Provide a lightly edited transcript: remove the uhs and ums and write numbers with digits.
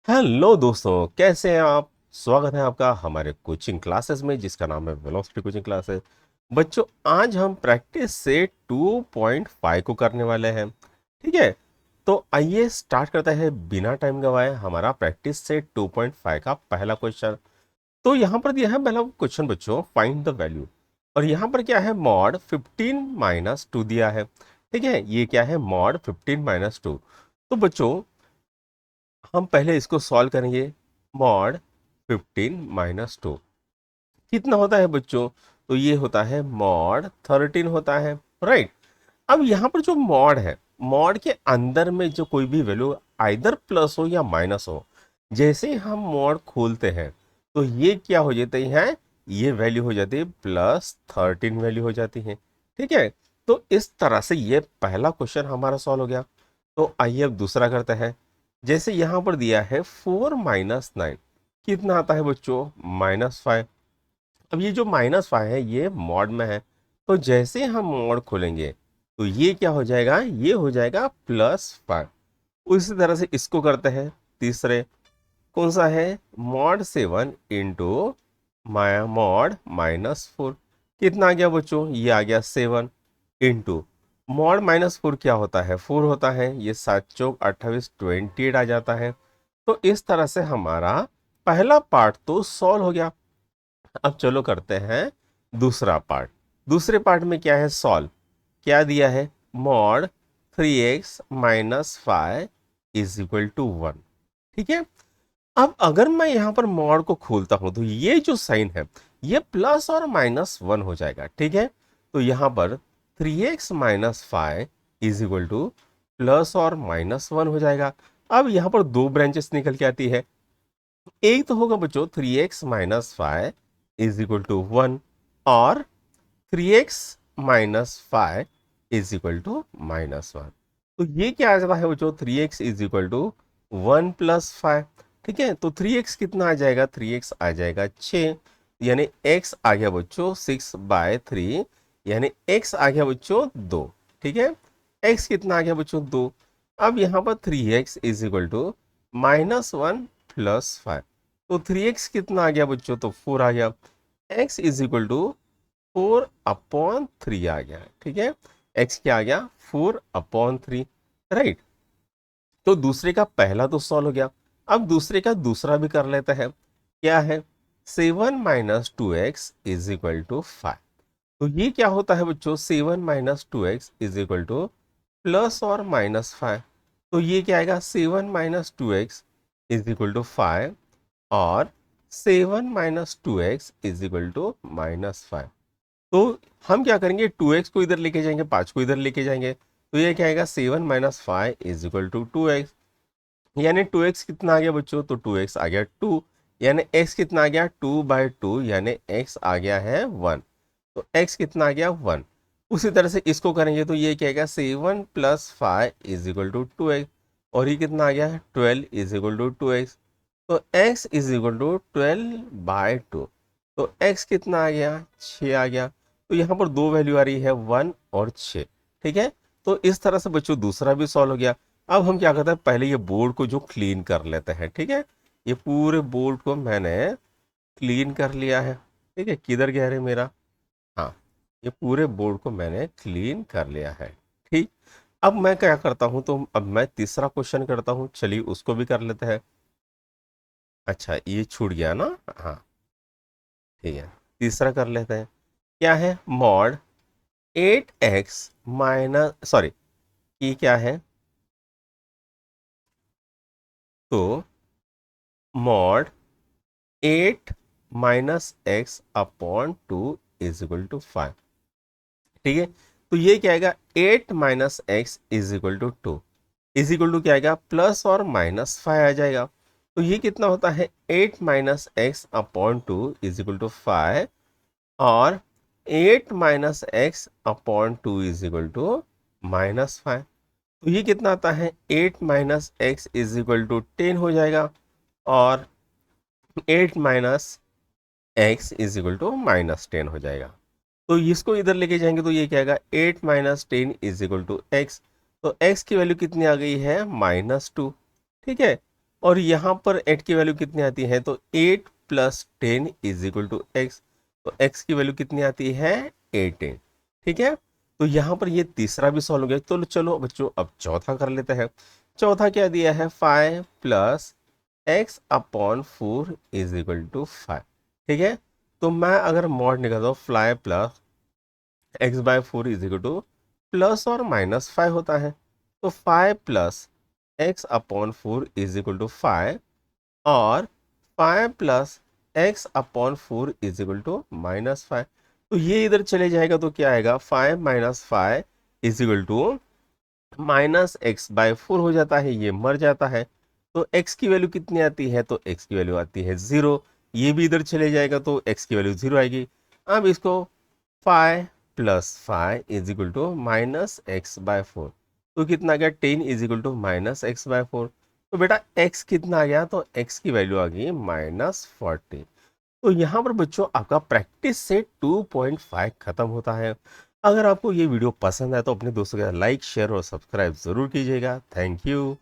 Hello दोस्तों, कैसे हैं आप। स्वागत है आपका हमारे कोचिंग क्लासेस में जिसका नाम है वेलोसिटी कोचिंग क्लासेस। बच्चों, आज हम प्रैक्टिस से 2.5 को करने वाले हैं। ठीक है, तो आइए स्टार्ट करते हैं बिना टाइम गवाए हमारा प्रैक्टिस से 2.5 का पहला क्वेश्चन। तो यहाँ पर दिया है पहला क्वेश्चन बच्चों, फाइंड द वैल्यू। और यहाँ पर क्या है, मॉड 15 - 2 दिया है। ठीक है, ये क्या है, मॉड 15 - 2। तो बच्चों, हम पहले इसको सॉल्व करेंगे। मॉड 15 - 2 कितना होता है बच्चों, तो ये होता है मॉड 13 होता है, राइट। अब यहाँ पर जो मॉड है, मॉड के अंदर में जो कोई भी वैल्यू आइदर प्लस हो या माइनस हो, जैसे ही हम मॉड खोलते हैं तो ये क्या हो जाते हैं, ये वैल्यू हो जाती है +13 वैल्यू हो जाती है। ठीक है, तो इस तरह से ये पहला क्वेश्चन हमारा सॉल्व हो गया। तो आइए अब दूसरा करते हैं। जैसे यहाँ पर दिया है 4 - 9 कितना आता है बच्चों, -5। अब ये जो -5 है ये मॉड में है, तो जैसे हम मॉड खोलेंगे तो ये क्या हो जाएगा, ये हो जाएगा +5। उसी तरह से इसको करते हैं तीसरे। कौन सा है, मॉड 7 इंटू मॉड -4 कितना आ गया बच्चों, ये आ गया 7 इंटू मॉड -4 क्या होता है, 4 होता है, ये 7 × 4 = 28 28 आ जाता है। तो इस तरह से हमारा पहला पार्ट तो सॉल्व हो गया। अब चलो करते हैं दूसरा पार्ट। दूसरे पार्ट में क्या है, सॉल्व क्या दिया है, मॉड 3x - 5 = 1। ठीक है, अब अगर मैं यहां पर मॉड को खोलता हूं तो ये जो साइन है ये प्लस और -1 हो जाएगा। ठीक है, तो यहां पर 3x - 5 = +और -1 हो जाएगा। अब यहां पर दो ब्रांचेस निकल के आती है। एक तो होगा बच्चों 3x - 5 = 1 और 3x - 5 = -1। तो ये क्या आ जाता है बच्चों, 3x = 1 + 5। ठीक है, तो 3x कितना आ जाएगा, 3x आ जाएगा 6, यानी x आ गया बच्चों 6/3, यानी x आ गया बच्चों 2। ठीक है, x कितना आ गया बच्चों 2। अब यहाँ पर 3x = -1 + 5, तो 3x कितना आ गया बच्चों, तो 4 आ गया। x = 4/3 आ गया। ठीक है, x क्या आ गया, 4/3, राइट। तो दूसरे का पहला तो सॉल्व हो गया। अब दूसरे का दूसरा भी कर लेते हैं। क्या है, 7 - 2x = 5। तो ये क्या होता है बच्चों, 7 - 2x = +और -5। तो ये क्या आएगा, 7 - 2x = 5 और 7 - 2x = -5। तो हम क्या करेंगे, 2x को इधर लेके जाएंगे, 5 को इधर लेके जाएंगे, तो ये क्या आएगा, 7 - 5 = 2x। यानी 2x कितना आ गया बच्चों, तो 2x आ गया 2, यानी x कितना आ गया, 2/2, यानी x आ गया है 1। तो x कितना आ गया, 1। उसी तरह से इसको करेंगे तो ये क्या आएगा, 7 + 5 = 2x, और ये कितना आ गया, 12 = 2x। तो x = 12/2, तो x कितना आ गया, 6 आ गया। तो यहाँ पर दो वैल्यू आ रही है, 1 और 6। ठीक है, तो इस तरह से बच्चों दूसरा भी सॉल्व हो गया। अब हम क्या करते हैं, पहले ये बोर्ड को जो क्लीन कर लेते हैं। ठीक है, ये पूरे बोर्ड को मैंने क्लीन कर लिया है। ठीक है, किधर गया रे मेरा, हाँ, ये पूरे बोर्ड को मैंने क्लीन कर लिया है। ठीक, अब मैं क्या करता हूं, तो अब मैं तीसरा क्वेश्चन करता हूं, चलिए उसको भी कर लेते हैं। अच्छा, ये छूट गया ना, हाँ, ठीक है, तीसरा कर लेते हैं। क्या है, मॉड 8x माइनस, सॉरी, ये क्या है, तो मॉड 8 - x/2 = 5। ठीक है, तो ये क्या आएगा, 8 - x = 2 क्या आएगा, प्लस और -5 आ जाएगा। तो ये कितना होता है, 8 - x/2 = 5 और 8 - x/2 = -5। तो ये कितना आता है, 8 - x = 10 हो जाएगा और 8 - x = -10 हो जाएगा। तो इसको इधर लेके जाएंगे तो ये क्या आएगा, 8 - 10 = x। तो x की वैल्यू कितनी आ गई है, -2। ठीक है, और यहाँ पर 8 की वैल्यू कितनी आती है, तो 8 plus 10 is equal to x. तो x की वैल्यू कितनी आती है, 18। ठीक है, तो यहाँ पर ये तीसरा भी सॉल्व हो गया। तो चलो बच्चों अब चौथा कर लेते हैं। चौथा क्या दिया है, 5 plus x upon 4 is equal to 5। ठीक है, तो मैं अगर मॉड निकालता हूँ, five plus x by 4 is equal to plus और माइनस 5 होता है। तो 5 plus x upon 4 is equal to 5, और 5 plus x upon 4 is equal to minus 5। तो ये इधर चले जाएगा तो क्या आएगा, 5 minus 5 is equal to minus x by 4 हो जाता है, ये मर जाता है। तो x की वैल्यू कितनी आती है, तो x की वैल्यू आती है 0। ये भी इधर चले जाएगा तो x की वैल्यू 0 आएगी। अब इसको 5 plus 5 is equal to minus x by 4, तो कितना आ गया, 10 is equal to minus x by 4। तो बेटा x कितना आ गया, तो x की वैल्यू आ गई -40। तो यहाँ पर बच्चों आपका प्रैक्टिस सेट 2.5 खत्म होता है। अगर आपको ये वीडियो पसंद है तो अपने दोस्तों के साथ लाइक शेयर और सब्सक्राइब जरूर कीजिएगा। Thank you.